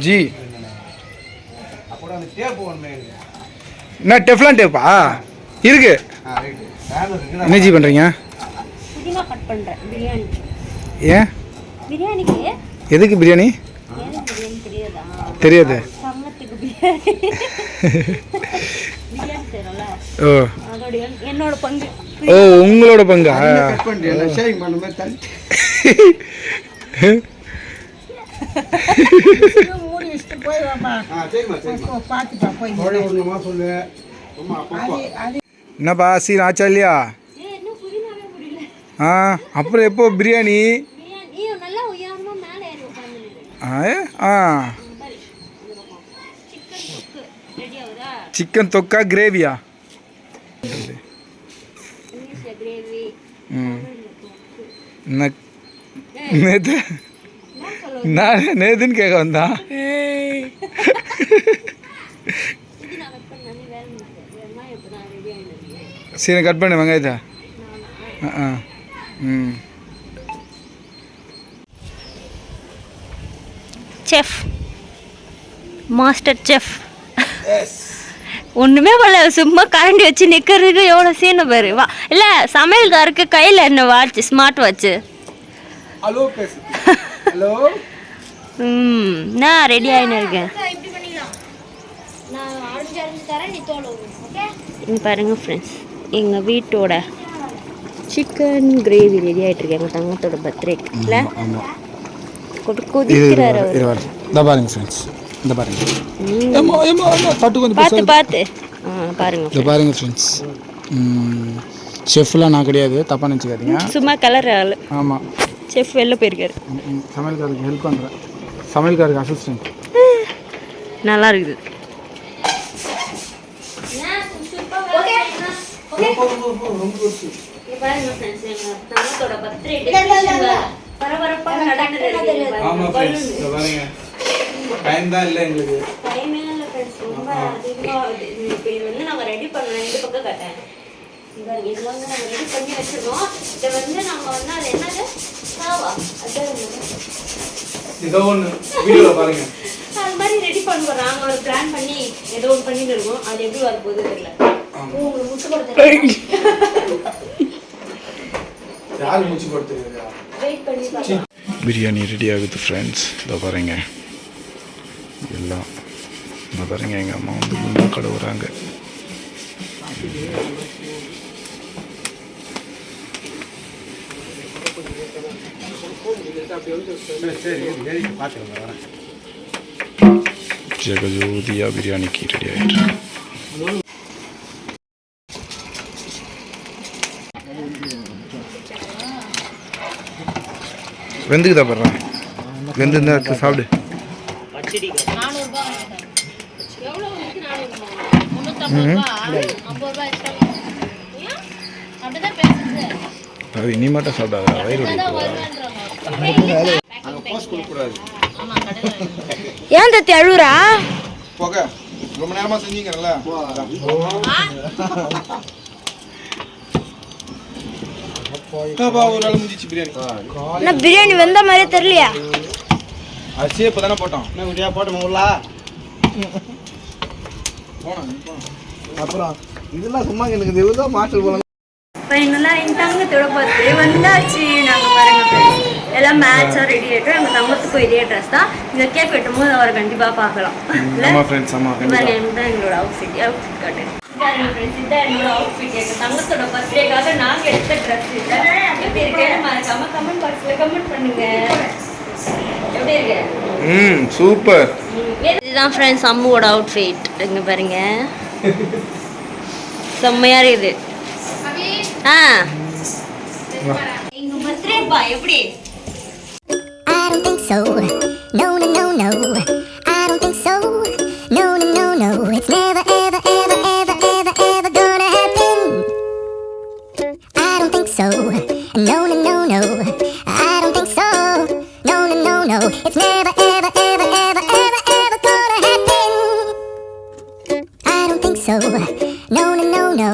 G என்ன Teflon டேப்பா இருக்கு. என்ன ஜி பண்ணுறீங்க? ஏன் எதுக்கு பிரியாணி தெரியாது? ஓ ஓ உங்களோட பங்கா? என்னப்பா சீன் ஆச்சா இல்லையா? ஆ அப்புறம் எப்போ பிரியாணி? ஆ சிக்கன் தொக்கா கிரேவியா? நேத்து நான் நேத்துன்னு கேட்க வந்தான். சரி கட் பண்ணு வெங்காயத்தை. செஃப் மாஸ்டர் செஃப் ஒன்றுமே பண்ணல, சும்மா கரண்டி வச்சு நிற்கிறதுக்கு எவ்வளோ சீனை பேர். வா இல்லை சமையல்காருக்கு கையில் என்ன வாட்ச், ஸ்மார்ட் வாட்ச்சு. நான் ரெடி ஆகின்னு இருக்கேன். இங்கே பாருங்க ஃப்ரெண்ட்ஸ், எங்கள் வீட்டோட சிக்கன் கிரேவி ரெடி ஆகிட்டு இருக்கு. எங்கள் தங்கத்தோட பர்த்டேக்கு இல்லை கொதிக்கிறாரு அவர். இந்த பாருங்க ஃப்ரெண்ட்ஸ், இந்த பாருங்க பார்த்து பார்த்து பாருங்க. இந்த பாருங்க ஃப்ரெண்ட்ஸ், செஃப்லாம் நான் கிடையாது, தப்பாக நினச்சிக்காதீங்க. சும்மா கலர் ஆள். ஆமாம், செஃப் வெளில போயிருக்காரு. சமையல்காருக்கு ஹெல்ப் பண்ணுறேன், சமையல்காருக்கு அசிஸ்டன்ட். நல்லா இருக்குது. டைம் தான் இல்லை எங்களுக்கு. டைமே இல்லை ஃப்ரெண்ட்ஸ், ரொம்ப அதிகமாக இப்போ இது வந்து நாங்கள் ரெடி பண்ணலாம். இந்த பக்கம் கட்டேன் இது வந்து நாங்கள் ரெடி பண்ணி வச்சுருக்கோம். இதை வந்து நாங்கள் வந்து அது என்னது சாவா ஏதோ ஒன்று வீடியோவில் பாருங்க. அது மாதிரி ரெடி பண்ணுவோம். நாங்கள் ஒரு பிளான் பண்ணி ஏதோ ஒன்று பண்ணிட்டு இருக்கோம். அது எப்படி வரப்போகுது தெரியல. உங்களுக்கு முச்சு கொடுத்து யார் மூச்சு கொடுத்துருக்கா? வெயிட் பண்ணி பார்க்கலாம். பிரியாணி ரெடி ஆகுது ஃப்ரெண்ட்ஸ். இதோ பாருங்க எல்லாம். இதை பாருங்க, எங்கள் அம்மா வந்து முன்னா கழுவுறாங்க. ஜெகஜோதியா பிரியாணிக்கு ரெடி ஆகிட்டு. வெந்துக்குதா பாடுறேன், வெந்து இந்த இடத்துல சாப்பிடு. இனி மட்டும் சாப்பிடாத, வயிறு ஏன் தத்தி அழுவுறா? போக ரொம்ப நேரமா செஞ்சீங்கல்ல. ஒரு நாள் முடிச்சு பிரியாணி. பிரியாணி வெந்த மாதிரியே தெரியலையா? அரிசியே இப்போ தானே போட்டோம். போட்டோம் அப்புறம் இதெல்லாம் சும்மா எனக்கு இதுதான் மாற்றல் போல. ஃபைனலாக எங்கள் தங்கத்தோட பர்த்டே வந்தாச்சு. நாங்கள் பாருங்க எல்லாம் மேட்சாக ரெடி ஆகிட்டோம். எங்கள் தங்கத்துக்கும் இதே ட்ரெஸ் தான். இந்த கேக் வெட்டும் போது அவரை கண்டிப்பாக பார்க்கலாம். இதுதான் எங்களோட அவுட்ஃபிட் காட்டு. இதுதான் என்னோட அவுட்ஃபிட். எங்கள் தங்கத்தோட பர்த்டேக்காக நாங்கள் எடுத்த ட்ரெஸ். எப்படி இருக்கேன்னு மறக்காம கமெண்ட் பாக்ஸில் கமெண்ட் பண்ணுங்க. எப்படி இருக்கு? சூப்பர். இதுதான் ஃப்ரெண்ட்ஸ் அம்முவோட அவுட்ஃபிட். இங்கே பாருங்க செம்மையாக இருக்குது. எங்க பர்த்டே பா எப்படி? I don't think so. No no no no. I don't think so. No no no no. It's never ever ever ever ever ever gonna happen. I don't think so. No no no no. I don't think so. No no no no. It's never ever ever ever ever ever gonna happen. I don't think so. No no no no.